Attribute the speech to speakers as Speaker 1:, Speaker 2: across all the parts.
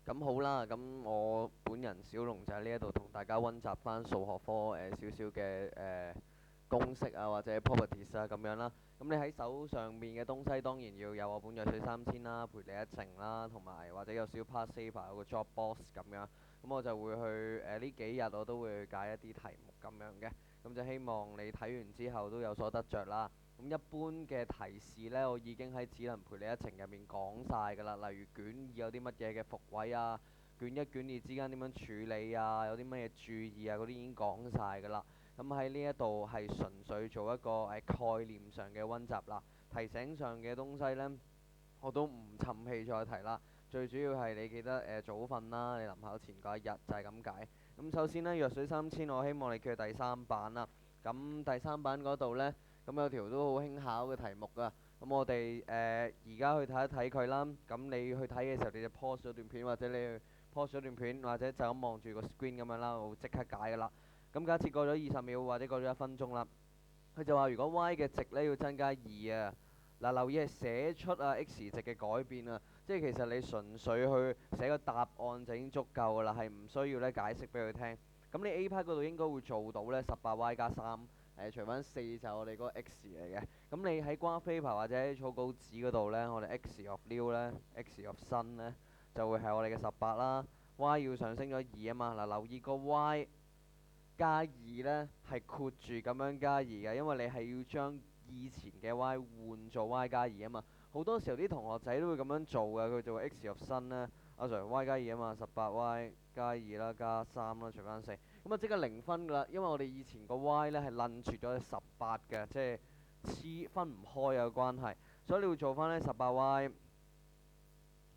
Speaker 1: 咁好啦，咁我本人小龍就喺呢一度同大家温習翻數學科少少嘅公式啊，或者 properties 啊咁樣啦。咁你喺手上面嘅東西當然要有我本弱水三千啦，陪你一程啦，同埋或者有少 past saver 有個 job boss 咁樣。咁我就會去呢幾日我都會去解一啲題目咁樣嘅。咁就希望你睇完之後都有所得着啦。咁一般嘅提示呢，我已經喺只能陪你一程入面講晒㗎啦。例如卷二有啲乜嘢嘅伏位啊，卷一卷二之間點樣處理啊，有啲乜嘢注意啊，嗰啲已經講晒㗎啦。咁喺呢一度係純粹做一個概念上嘅温習啦。提醒上嘅東西呢，我都唔沉氣再提啦。最主要係你記得早瞓啦，你臨考前嗰一日就係咁解。咁首先呢，弱水三千，我希望你叫第三版啦。咁第三版嗰度呢，咁有條都好輕巧嘅題目噶。咁我哋而家去睇一睇佢啦。咁你去睇嘅時候，你就 pause 咗段片，或者你去 pause 咗段片，或者就咁望住個 screen 咁樣啦，我會即刻解噶啦。咁假設過咗20秒或者過咗1分鐘啦，佢就話如果 y 嘅值呢要增加2啊。嗱，留意係寫出x 值嘅改變啊，即係其實你純粹去寫個答案就已經足夠噶啦，係唔需要解釋俾佢聽。咁你 A part 嗰度應該會做到呢18y 加3，除翻4就係我哋嗰個 x 嚟嘅。咁你喺 graph paper 或者喺草稿紙嗰度呢，我哋 x of new 呢 x of 新呢就會係我哋嘅18啦。y 要上升咗2啊嘛，嗱，留意個 y 加2呢係括住咁樣加2嘅，因為你係要將以前嘅 y 換做 y 加2啊嘛。好多時候啲同學仔都會咁樣做嘅，佢做 x 入新呢，阿 Sir y 加2啊嘛，18y 加2啦，加3啦，除翻4，咁啊即刻0分噶啦，因為我哋以前個 y 呢係撚住咗18嘅，即係分唔開嘅關係，所以你會做翻呢18y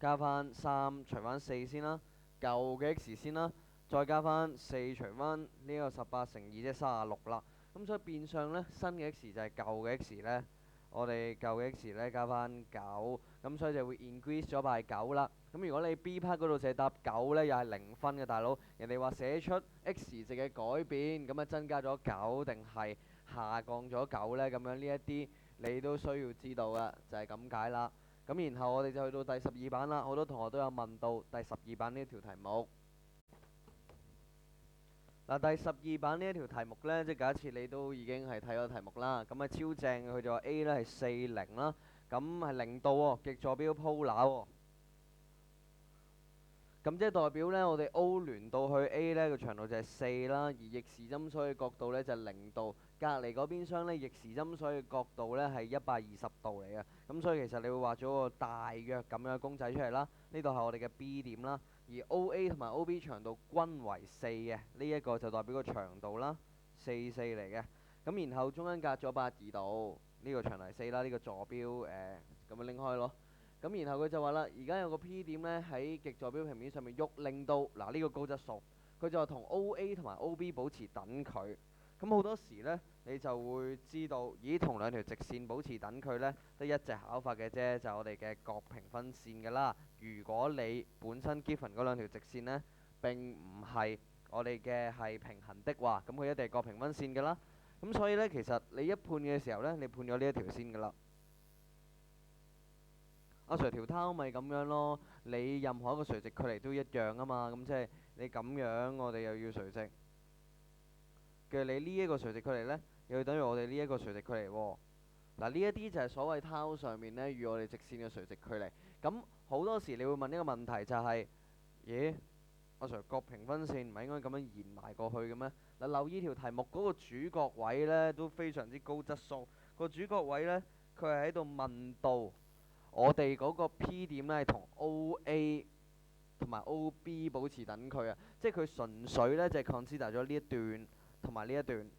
Speaker 1: 加翻3除翻4先啦，舊嘅 x 先啦。再加翻4除翻呢個18乘2即係36啦。咁所以變相呢，新嘅 x 就係舊嘅 x 呢。我哋舊嘅 x 呢加翻9，咁所以就會 increase 咗by 9啦。咁如果你 B part 嗰度寫答9呢，又係0分嘅大佬。人哋話寫出 x 值嘅改變，咁啊增加咗9定係下降咗9呢？咁樣呢一啲你都需要知道嘅，就係咁解啦。咁然後我哋就去到第12版啦。好多同學都有問到第12版呢條題目。嗱，第12版呢一條題目呢，即係假設你都已經係睇咗題目啦，咁啊超正嘅，佢就話 A 呢係40啦，咁係0度喎，極坐標 polar 喎，咁即係代表呢，我哋 O 聯到去 A 呢個長度就係4啦，而逆時針所嘅角度呢就係0度，隔離嗰邊廂呢逆時針所嘅角度呢係120度嚟嘅，咁所以其實你會畫咗個大約咁樣嘅公仔出嚟啦，呢度係我哋嘅 B 點啦。而 OA 同埋 OB 長度均為4嘅，呢一個就代表個長度啦，44嚟嘅。咁然後中間隔咗82度，呢個長度係4啦，呢個坐標咁樣拎開咯。咁然後佢就話啦，而家有個 P 點呢喺極坐標平面上面喐，令到嗱呢個高質素，佢就話同 OA 同埋 OB 保持等距。咁好多時呢，你就會知道，咦，同兩條直線保持等距呢，得一隻考法嘅啫，就係我哋嘅角平分線㗎啦。如果你本身 given 嗰兩條直線呢並唔係我哋嘅係平衡的話，咁佢一定係角平分線㗎啦。咁所以呢，其實你一判嘅時候呢，你判咗呢一條先㗎啦。阿 Sir 條拋咪咁樣咯，你任何一個垂直距離都一樣啊嘛，咁即係你咁樣，我哋又要垂直嘅，你呢一個垂直距離呢，又要等於我哋呢一個垂直距離喎。嗱，呢一啲就係所謂拋上面呢與我哋直線嘅垂直距離。咁好多時你會問呢個問題就係，咦，阿 Sir 角平分線唔係應該咁樣延埋過去嘅咩？嗱，留意條題目嗰個主角位呢都非常之高質素。個主角位呢，佢係喺度問到我哋嗰個 P 點呢係同 OA 同埋 OB 保持等距啊，即係佢純粹呢就係 consider 咗呢一段同埋呢一段。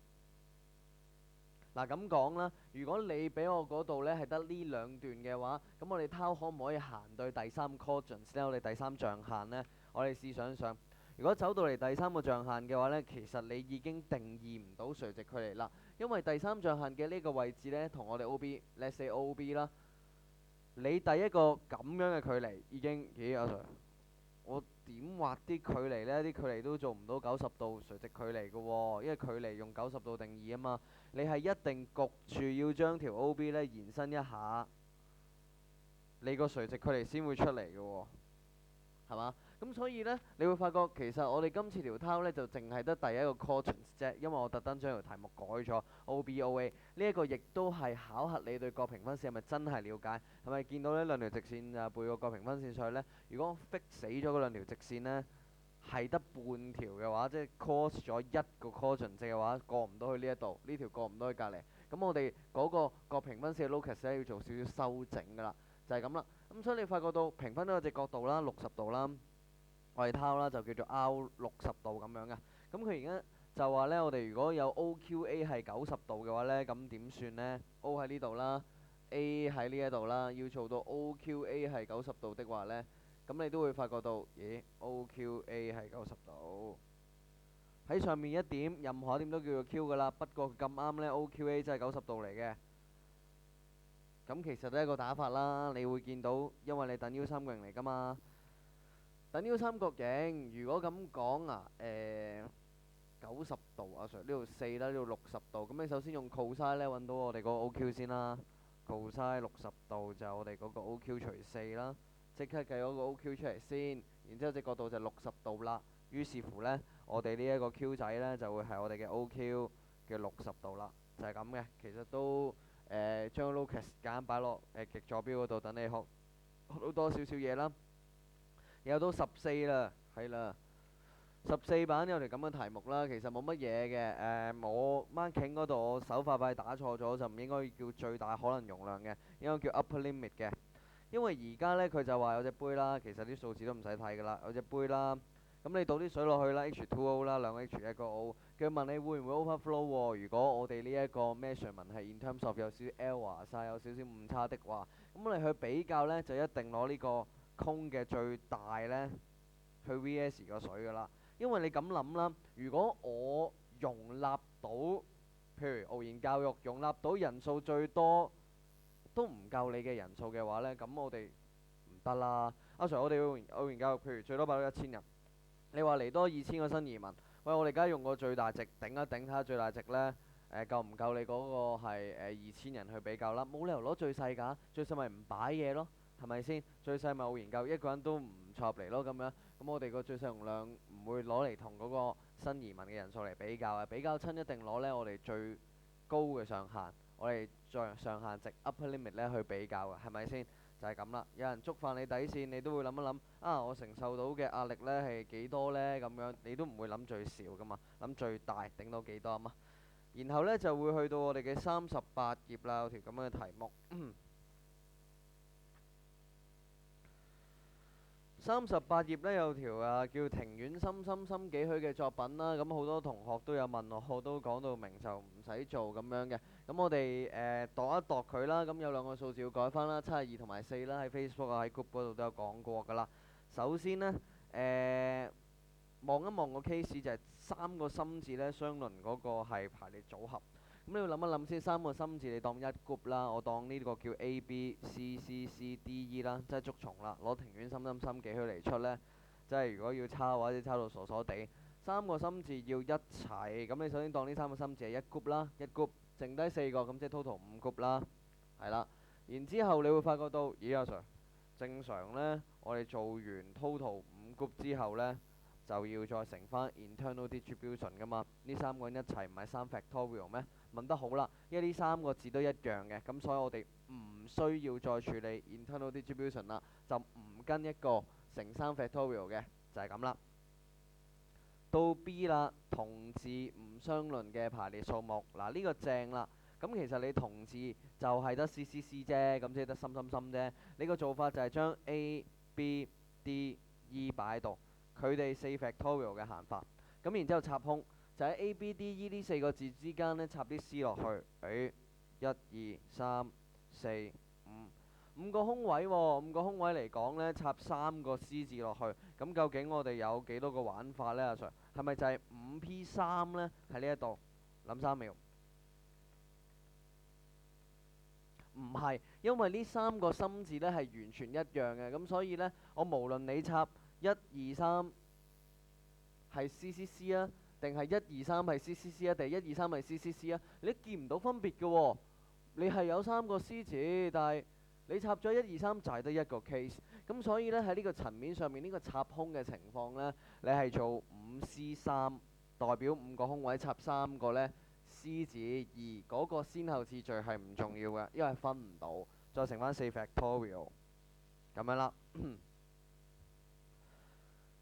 Speaker 1: 嗱，咁講啦，如果你俾我嗰度呢係得呢兩段嘅話，咁我哋拋可唔可以行對第三 quadrant 呢？我哋第三象限呢，我哋試想想，如果走到嚟第三個象限嘅話呢，其實你已經定義唔到垂直距離啦，因為第三象限嘅呢個位置呢，同我哋 OB，let's say OB 啦，你第一個咁樣嘅距離已經，咦，阿 Sir，我點畫啲距離呢？啲距離都做唔到90度垂直距離嘅喎，因為距離用90度定義啊嘛。你係一定焗住要將條 OB 呢延伸一下，你個垂直距離先會出嚟嘅喎。係嘛？咁所以呢，你會發覺其實我哋今次條 tile 呢，就淨係得第一個 quadrant 啫，因為我特登將條題目改咗 OBOA 呢一個，亦都係考核你對角評分線係咪真係了解，係咪見到呢兩條直線啊背個角評分線上去呢？如果我 fix 死咗嗰兩條直線呢，係得半條嘅話，即係 cross 咗一個 quadrant 嘅話，過唔到去呢一度，呢條過唔到去隔離。咁我哋嗰個角評分線嘅 locus 咧要做少少修整㗎啦，就係咁啦。咁所以你發覺到評分呢個隻角度啦，60度啦，我哋拋啦就叫做 R60度咁樣嘅。咁佢而家就話呢，我哋如果有 OQA 係90度嘅話呢，咁點算呢？ O 喺呢度啦，A 喺呢一度啦，要做到 OQA 係90度的話呢，咁你都會發覺到，咦 OQA 係90度。喺上面一點，任何一點都叫做 Q 噶啦。不過咁啱呢 OQA 真係90度嚟嘅。咁其實都係一個打法啦。你會見到，因為你等 U 三角形嚟噶嘛。等 U 三角形，如果咁講啊，90度啊，Sir 呢度4啦，呢度60度。咁你首先用 cos 呢揾到我哋嗰個 OQ 先啦。cos 60度就我哋嗰個 OQ 除4啦，即刻計嗰個 OQ 出嚟先。然之後隻角度就60度啦。於是乎呢，我哋呢一個 Q 仔呢，就會係我哋嘅 OQ 嘅60度啦，就係咁嘅。其實都將 locus 夾硬擺落極左邊嗰度，等你學到多少少嘢啦。有到14啦，係啦，14版有條咁嘅題目啦，其實冇乜嘢嘅。我 marking 嗰度我手快快打錯咗，就唔應該叫最大可能容量嘅，應該叫 upper limit 嘅。因為而家呢，佢就話有隻杯啦，其實啲數字都唔使睇噶啦，有隻杯啦。咁你倒啲水落去啦，H2O 啦，兩個 H 一個 O。佢問你會唔會 overflow 喎？如果我哋呢一個 measurement 係 in terms of 有少少 error 晒，有少少誤差的話，咁你去比較呢，就一定攞呢個空嘅最大呢去 VS 個水噶啦。因為你咁諗啦，如果我容納到，譬如傲然教育容納到人數最多都唔夠你嘅人數嘅話呢，咁我哋唔得啦。阿 Sir，我哋傲然教育，譬如最多擺到1000人。你話嚟多2000個新移民，喂，我哋而家用個最大值頂一頂，睇下最大值呢，夠唔夠你嗰個係2000人去比較啦？冇理由攞最細㗎，最細咪唔擺嘢咯，係咪先？最細咪傲然教育一個人都唔錯入嚟咯，咁樣。咁我哋個最細容量唔會攞嚟同嗰個新移民嘅人數嚟比較啊，比較親一定攞呢我哋最高嘅上限，我哋再上限值 upper limit 呢去比較嘅，係咪先？就係咁啦。有人觸犯你底線，你都會諗一諗啊，我承受到嘅壓力呢係幾多呢？咁樣你都唔會諗最少噶嘛，諗最大頂到幾多啊嘛。然後呢，就會去到我哋嘅38頁啦，有條咁樣嘅題目。38頁呢，有條叫庭院深深深幾許嘅作品啦，咁好多同學都有問我都講到明就唔使做咁樣嘅。咁我哋度一度佢啦，咁有兩個數字要改翻啦，72同埋4啦，喺 Facebook 啊喺 group 嗰度都有講過噶啦。首先呢，望一望個 case 就係3個心字呢，相鄰嗰個係排列組合。咁你要諗一諗先，3個心字你當一 group 啦，我當呢個叫 A B C C C D E 啦，即係捉蟲啦，攞庭院深深深幾許嚟出呢，即係如果要抄或者抄到傻傻地，3個心字要一齊，咁你首先當呢3個心字係一 group 啦，一 group，剩低4個，咁即係 total 5 group 啦，係啦。然之後你會發覺到，咦阿 Sir，正常呢，我哋做完 total 5 group 之後呢，就要再乘翻 internal distribution 噶嘛？呢3個人一齊唔係3 factorial 咩？問得好啦，因為呢3個字都一樣嘅，咁所以我哋唔需要再處理 internal distribution 啦，就唔跟一個乘3 factorial 嘅，就係咁啦。到 B 啦，同字唔相鄰嘅排列數目，嗱呢個正啦。咁其實你同字就係得 C C C 啫，咁即係得深深深啫。你個做法就係將 A B D E 擺喺度，佢哋4 factorial 嘅行法，咁然之後插空。就喺 A、B、D、E 呢4個字之間呢，插啲 C 落去。1、2、3、4、5，5個空位喎。5個空位嚟講呢，插3個 C 字落去。咁究竟我哋有幾多個玩法呢？阿 Sir，係咪就係5P3呢？喺呢一度諗3秒。唔係，因為呢3個心字呢係完全一樣嘅，咁所以呢，我無論你插1、2、3係 CCC 啊，定係1、2、3係 CCC 啊，定係1、2、3係 CCC 啊，你都見唔到分別嘅喎。你係有3個 C 字，但係你插咗1、2、3就係得一個 case，咁所以呢，喺呢個層面上面，呢個插空嘅情況呢，你係做5C3，代表5個空位插3個呢 C 字，而嗰個先後次序係唔重要嘅，因為分唔到，再乘翻4 factorial 咁樣啦。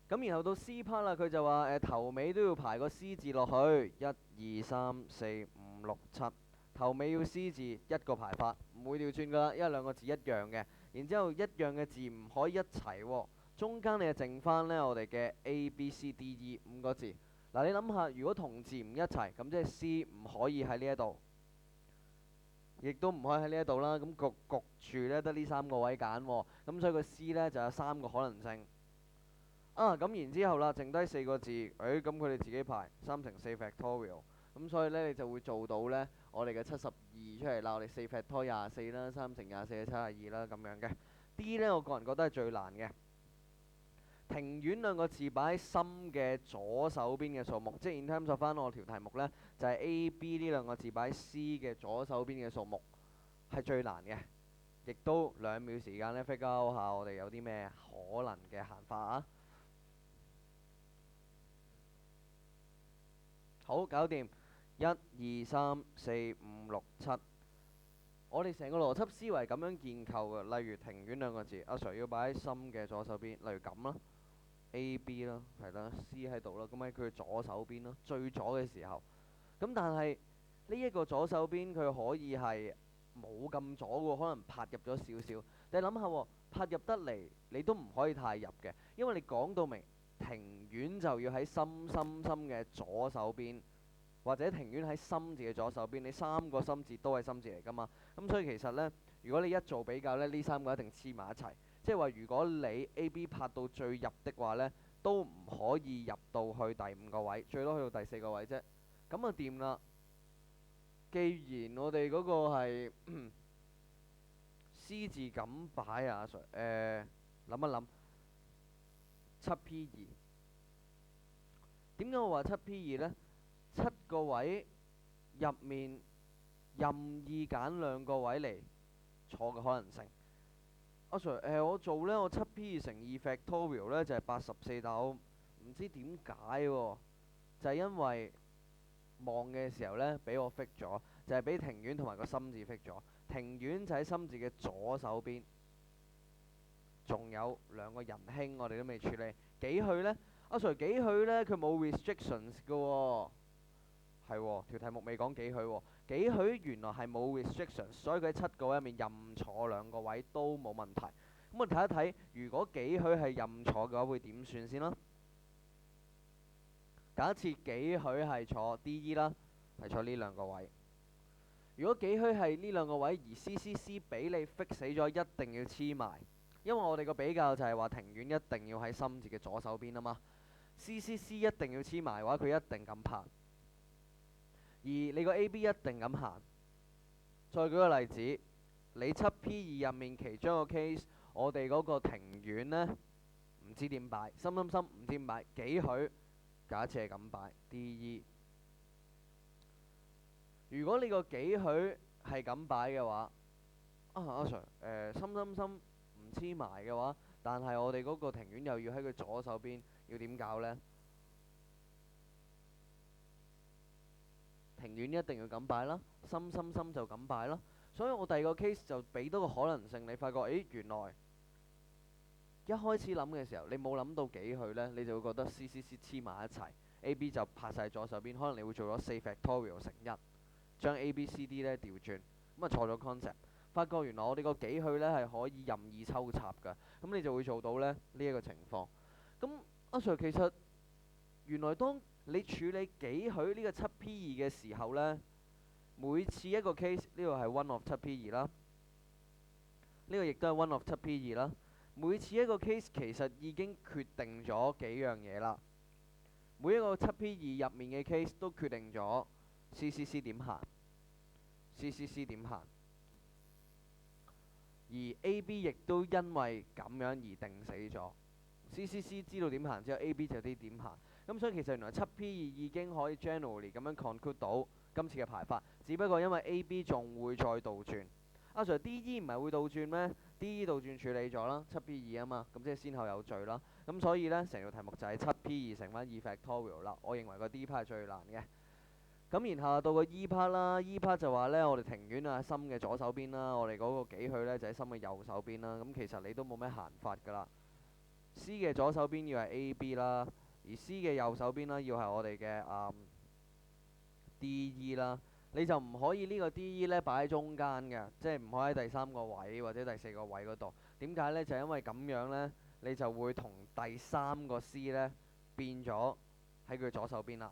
Speaker 1: 咁然後到 C part 啦，佢就話頭尾都要排個 C 字落去，1、2、3、4、5、6、7，頭尾要 C 字一個排法，唔會調轉噶啦，因為兩個字一樣嘅。然之後一樣嘅字唔可以一齊喎，中間你就剩翻呢我哋嘅 A、B、C、D、E 5個字。嗱，你諗下，如果同字唔一齊，咁即係 C 唔可以喺呢一度，亦都唔可以喺呢一度啦。咁焗住呢得呢3個位揀喎，咁所以個 C 呢就有3個可能性。咁然之後啦，剩低4個字，咁佢哋自己排3乘4 factorial，咁所以呢，你就會做到呢我哋嘅72出嚟啦，我哋4 factor 24啦，3乘24係72啦咁樣嘅。D 呢，我個人覺得係最難嘅。庭院兩個字擺喺心嘅左手邊嘅數目，即係 in terms of 翻我條題目呢，就係 A、B 呢兩個字擺喺 C 嘅左手邊嘅數目係最難嘅，亦都2秒時間呢 figure out 下我哋有啲咩可能嘅行法啊！好，搞掂，1、2、3、4、5、6、7。我哋成個邏輯思維咁樣建構嘅，例如庭院兩個字，阿 Sir 要擺喺心嘅左手邊，例如咁啦 ，A、B 啦，係啦 ，C 喺度啦，咁喺佢左手邊咯，最左嘅時候。咁但係呢一個左手邊佢可以係冇咁左喎，可能拍入咗少少。你諗下喎，拍入得嚟你都唔可以太入嘅，因為你講到明。庭院就要喺心嘅左手邊，或者庭院喺心字嘅左手邊，你3個心字都係心字嚟㗎嘛。咁所以其實呢，如果你一做比較呢，呢3個一定黐埋一齊。即係話，如果你 A、B 拍到最入的話呢，都唔可以入到去第5個位，最多去到第4個位啫。咁啊掂啦。既然我哋嗰個係C 字咁擺啊，諗一諗。7P2，點解我話7P2呢？7個位入面任意揀2個位嚟坐嘅可能性。阿 Sir，我做呢，我7P2乘2 factorial 呢就係84，但我唔知點解喎，就係因為望嘅時候呢，俾我 fix 咗，就係俾庭院同埋個心字 fix 咗。庭院就喺心字嘅左手邊。仲有2個人兄，我哋都未處理。幾許呢？阿 Sir 幾許呢？佢冇 restrictions 嘅喎。係喎，條題目未講幾許喎。幾許原來係冇 restrictions，所以佢喺7個位入面任坐2個位都冇問題。咁我哋睇一睇，如果幾許係任坐嘅話，會點算先啦？假設幾許係坐 D、E 啦，係坐呢2個位。如果幾許係呢2個位，而 C 俾你 fix 死咗，一定要黐埋。因為我哋個比較就係話庭院一定要喺心字嘅左手邊啊嘛，C 一定要黐埋嘅話，佢一定咁拍。而你個 A、B 一定咁行。再舉個例子，你7P2入面其中一個 case，我哋嗰個庭院呢，唔知點擺，心唔知點擺，幾許假設係咁擺 D、E。如果你個幾許係咁擺嘅話，阿 Sir，心唔黐埋嘅話，但係我哋嗰個庭院又要喺佢左手邊，要點搞呢？庭院一定要咁擺啦，心就咁擺啦。所以我第2個 case 就俾多個可能性，你發覺原來一開始諗嘅時候，你冇諗到幾許呢，你就會覺得 C 黐埋一齊 ，A、B 就拍晒左手邊，可能你會做咗4 factorial 乘1，將 A、B、C、D 呢調轉，咁啊錯咗 concept。發覺原來我哋個幾許呢係可以任意抽插㗎，咁你就會做到呢一個情況。咁阿 Sir 其實原來當你處理幾許呢個7P2嘅時候呢，每次一個 case， 呢個係 one of 7P2啦，呢個亦都係 one of 7P2啦。每次一個 case 其實已經決定咗幾樣嘢啦。每一個7P2入面嘅 case 都決定咗 C 點行 ，C 點行。而 A、B 亦都因為咁樣而定死咗。C 知道點行之後 ，A、B 就知點行。咁所以其實原來7P2已經可以 generally 咁樣 conclude 到今次嘅排法，只不過因為 A、B 仲會再倒轉。阿 Sir DE 唔係會倒轉咩？DE 倒轉處理咗啦，7P2啊嘛，咁即係先後有序啦。咁所以呢，成條題目就係 7P2 乘翻 E factorial 啦。我認為個 D part 係最難嘅。咁然後到個 E part 啦，E part 就話呢，我哋庭院啊，心嘅左手邊啦，我哋嗰個幾許呢，就喺心嘅右手邊啦。咁其實你都冇咩閒法㗎啦。C 嘅左手邊要係 AB 啦，而 C 嘅右手邊啦要係我哋嘅DE 啦。你就唔可以呢個 DE 呢擺喺中間嘅，即係唔可以喺第三個位或者第四個位嗰度。點解呢？就因為咁樣呢，你就會同第三個 C 呢變咗喺佢左手邊啦，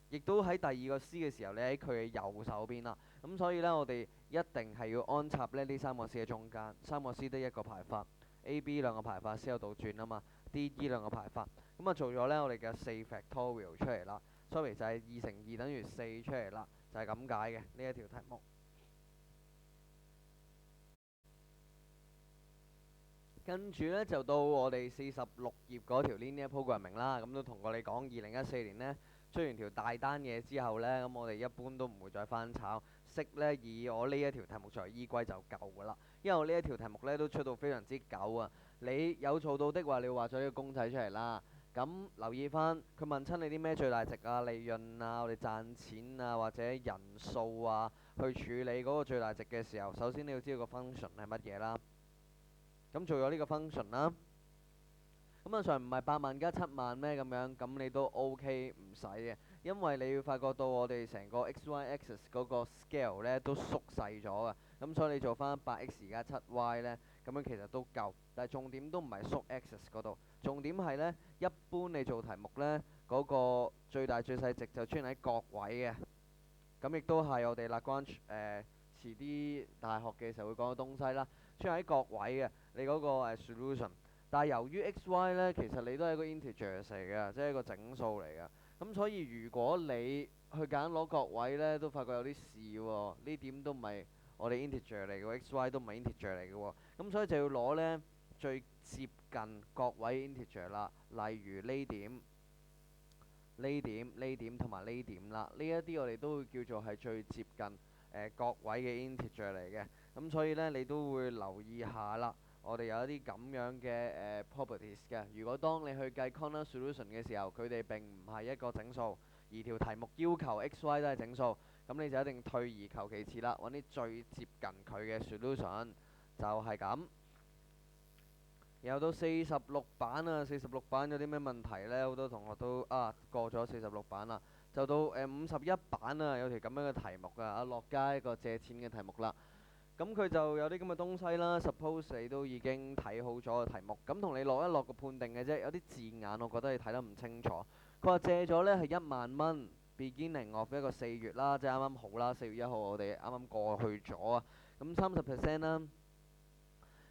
Speaker 1: 亦都喺第二個 C 嘅時候，你喺佢嘅右手邊啦。咁所以呢，我哋一定係要安插呢三個 C 嘅中間，三個 C 得一個排法，AB 兩個排法先有倒轉啊嘛，DE 兩個排法。咁啊做咗呢，我哋嘅4 factorial 出嚟啦，sorry 就係2乘2等於4出嚟啦。就係咁解嘅呢一條題目。跟住呢，就到我哋46頁嗰條 linear programming 啦，咁都同過你講2014年呢，出完條大單嘢之後呢，咁我哋一般都唔會再翻炒，識呢，以我呢一條題目作為依歸就夠噶啦。因為我呢一條題目呢都出到非常之久啊，你有做到的話，你畫咗呢個公仔出嚟啦。咁留意翻，佢問親你啲咩最大值啊、利潤啊、我哋賺錢啊或者人數啊，去處理嗰個最大值嘅時候，首先你要知道個 function 係乜嘢啦。咁做咗呢個 function 啦，咁啊上唔係8萬加7萬咩咁樣，咁你都 OK 唔使嘅，因為你要發覺到我哋成個 XY axis 嗰個 scale 呢都縮細咗嘅，咁所以你做翻8x 加7y 呢，咁樣其實都夠，但係重點都唔係縮 axis 嗰度，重點係呢，一般你做題目呢，嗰個最大最細值就出現喺角位嘅，咁亦都係我哋Lagrange遲啲大學嘅時候會講嘅東西啦，出現喺角位嘅你嗰個solution。但係由於 x、y 呢，其實你都係一個 integer 嚟嘅，即係一個整數嚟嘅。咁所以如果你去揀攞角位呢，都發覺有啲事喎。呢點都唔係我哋 integer 嚟嘅，x、y 都唔係 integer 嚟嘅喎。咁所以就要攞呢最接近角位 integer 啦，例如呢點、呢點、呢點同埋呢點啦。呢一啲我哋都會叫做係最接近角位嘅 integer 嚟嘅。咁所以呢，你都會留意下啦。我哋有一啲咁樣嘅properties 嘅。如果當你去計 corner solution 嘅時候，佢哋並唔係一個整數，而條題目要求 x、y 都係整數，咁你就一定退而求其次啦，揾啲最接近佢嘅 solution，就係咁。然後到46版啊，46版有啲咩問題呢？好多同學都過咗46版啦，就到51版啊，有條咁樣嘅題目啊，阿樂嘉一個借錢嘅題目啦。咁佢就有啲咁嘅東西啦。Suppose 你都已經睇好咗個題目，咁同你落一落個判定嘅啫。有啲字眼我覺得你睇得唔清楚。佢話借咗呢係1萬蚊，beginning of 一個4月啦，即係啱啱好啦，4月1號我哋啱啱過去咗啊。咁30% 啦，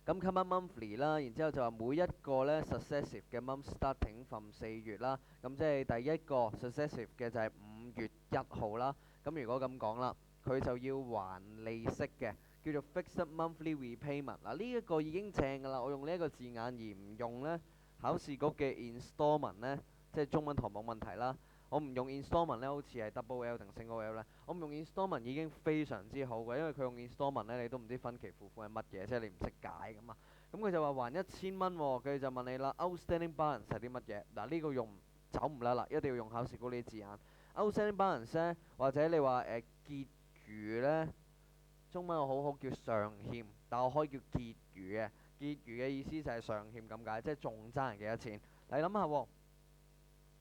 Speaker 1: 咁 come monthly 啦，然之後就話每一個呢 successive 嘅 month starting from 4月啦，咁即係第一個 successive 嘅就係5月1號啦。咁如果咁講啦，佢就要還利息嘅。叫做 fixed monthly repayment。嗱，呢一個已經正㗎啦，我用呢一個字眼而唔用呢考試局嘅 installment 呢，即係中文堂冇問題啦。我唔用 installment 呢，好似係 double L 定 single L 呢。我唔用 installment 已經非常之好嘅，因為佢用 installment 呢，你都唔知分期付款係乜嘢，即係你唔識解㗎嘛。咁佢就話還1000蚊喎，佢就問你啦，outstanding balance 係啲乜嘢？嗱，呢個用走唔甩啦，一定要用考試局呢啲字眼。outstanding balance 呢，或者你話結餘呢。中文我好好叫上欠，但我可以叫結餘嘅。結餘嘅意思就係上欠咁解，即係仲爭人幾多錢？你諗下喎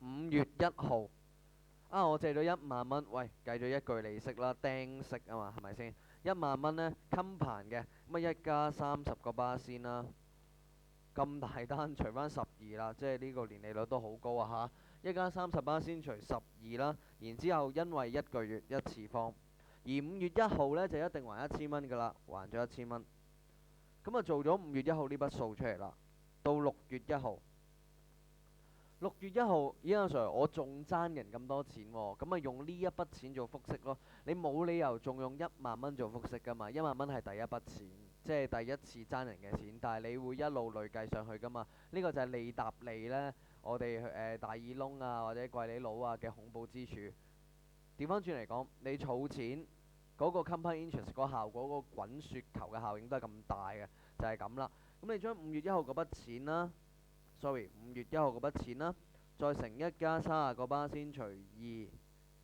Speaker 1: ，5月1號我借咗1萬蚊，喂，計咗一句利息啦，釘息啊嘛，係咪先？1萬蚊呢，襟盤嘅，咁啊1加30個巴仙啦，咁大單除翻12啦，即係呢個年利率都好高啊嚇！1加30巴仙除12啦，然之後因為1個月1次方。而5月1號呢，就一定還1000蚊㗎啦，還咗1000蚊。咁啊做咗5月1號呢筆數出嚟啦。到6月1號，6月1號，咦阿 Sir，我仲爭人咁多錢喎，咁啊用呢一筆錢做複息咯。你冇理由仲用1萬蚊做複息㗎嘛？1萬蚊係第一筆錢，即係第一次爭人嘅錢，但係你會一路累計上去㗎嘛？呢個就係利搭利呢，我哋大耳窿啊或者貴利佬啊嘅恐怖之處。調翻轉嚟講，你儲錢嗰個 compound interest 嗰個效果，嗰個滾雪球嘅效應都係咁大嘅，就係咁啦。咁你將5月1號嗰筆錢啦，sorry， 5月1號嗰筆錢啦，再乘1加30個巴仙除2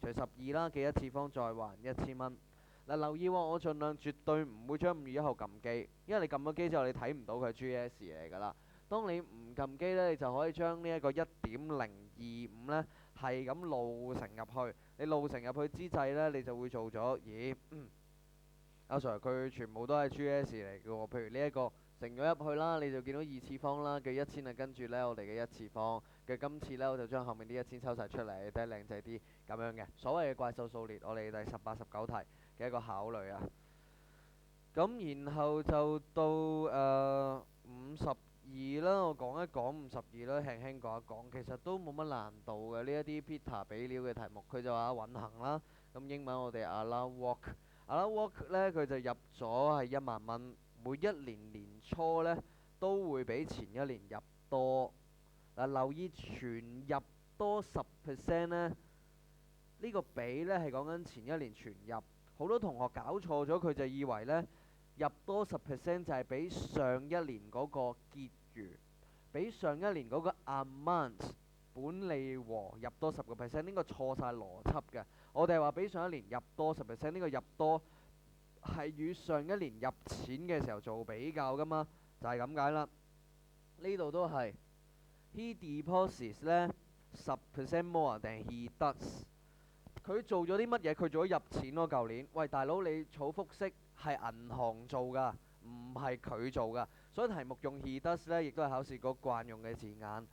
Speaker 1: 除12啦，記一次方再還1000蚊。嗱，留意喎，我盡量絕對唔會將5月1號撳機，因為你撳咗機之後你睇唔到佢係 GS 嚟㗎啦。當你唔撳機呢，你就可以將呢一個1.025呢係咁路乘入去。你路乘入去之際呢，你就會做咗，咦？阿 Sir 佢全部都係 GS 嚟嘅喎。譬如呢一個乘咗入去啦，你就見到2次方啦嘅1000啊，跟住呢我哋嘅1次方嘅今次呢，我就將後面啲1000抽晒出嚟，睇靚仔啲咁樣嘅。所謂嘅怪獸數列，我哋第18、19題嘅一個考慮啊。咁然後就到52啦，我講一講52啦，輕輕講一講，其實都冇乜難度嘅呢一啲 Peter 俾料嘅題目，佢就話運行啦。咁英文我哋 allow walk，allow walk 呢佢就入咗係10000蚊，每一年年初呢都會比前一年入多。嗱，留意全入多10%呢，呢個比呢係講緊前一年全入。好多同學搞錯咗，佢就以為呢入多10%就係比上一年嗰個結餘，比上一年嗰個 amount 本利和入多10%，呢個錯晒邏輯嘅。我哋話比上一年入多10%，呢個入多係與上一年入錢嘅時候做比較噶嘛，就係咁解啦。呢度都係 he deposits 呢10% more than he does。佢做咗啲乜嘢？佢做咗入錢咯，舊年。喂，大佬，你儲複息係銀行做㗎，唔係佢做㗎。所以題目用 he does 呢，亦都係考試局慣用嘅字眼，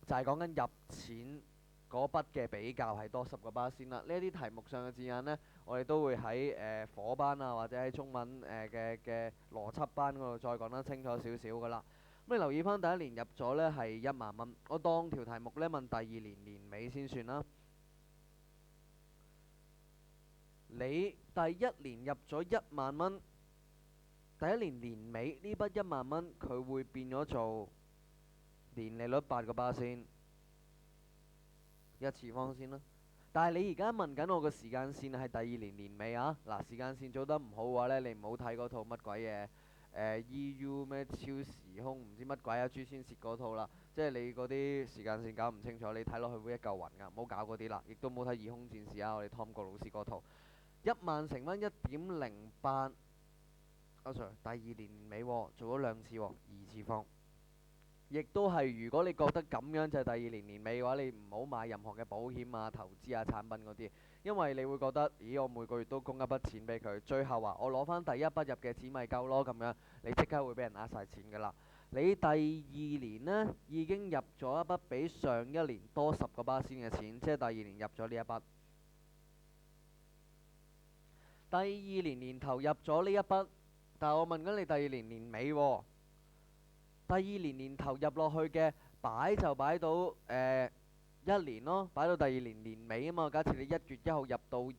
Speaker 1: 就係講緊入錢嗰筆嘅比較係多10個巴仙啦。呢一啲題目上嘅字眼呢，我哋都會喺火班啊，或者喺中文嘅邏輯班嗰度再講得清楚少少㗎啦。咁你留意翻第一年入咗呢係10000蚊，我當條題目呢問第二年年尾先算啦。你第一年入咗10000蚊，第一年年尾呢筆10000蚊佢會變咗做年利率8個巴仙，一次方先啦。但係你而家問緊我個時間線係第二年年尾啊。嗱，時間線做得唔好嘅話呢，你唔好睇嗰套乜鬼嘢EU 咩超時空唔知乜鬼啊，朱千蝕嗰套啦。即係你嗰啲時間線搞唔清楚，你睇落去會一嚿雲㗎，唔好搞嗰啲啦。亦都冇睇異空戰士啊，我哋 Tom 國老師嗰套。10000乘翻1.08，阿 Sir 第二年年尾做咗2次喎，2次方，亦都係如果你覺得咁樣就係第二年年尾嘅話，你唔好買任何嘅保險啊、投資啊、產品嗰啲，因為你會覺得，咦，我每個月都供一筆錢俾佢，最後話我攞翻第一筆入嘅錢咪夠咯，咁樣你即刻會俾人呃晒錢㗎啦。你第二年呢已經入咗一筆比上一年多10個巴仙嘅錢，即係第二年入咗呢一筆。第二年年頭入咗呢一筆，但係我問緊你第二年年尾喎。第二年年頭入落去嘅擺就擺到一年咯，擺到第二年年尾啊嘛。假設你1月1號入到12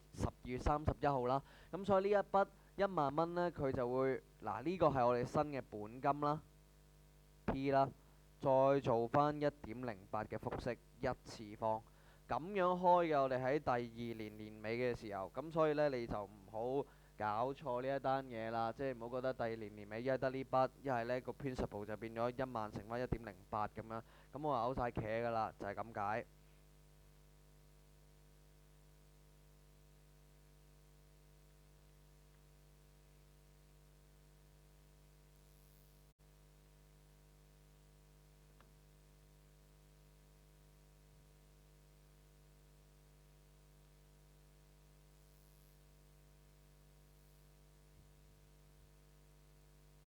Speaker 1: 月31號啦，咁所以呢一筆10000呢，佢就會嗱，呢個係我哋新嘅本金啦 P 啦，再做翻1.08嘅複息一次方。咁樣開嘅，我哋喺第二年年尾嘅時候，咁所以呢，你就唔好搞錯呢一單嘢啦，即係唔好覺得第二年年尾一係得呢筆，一係呢個 principal 就變咗10000乘翻1.08咁樣，咁我話嘔晒茄㗎啦，就係咁解。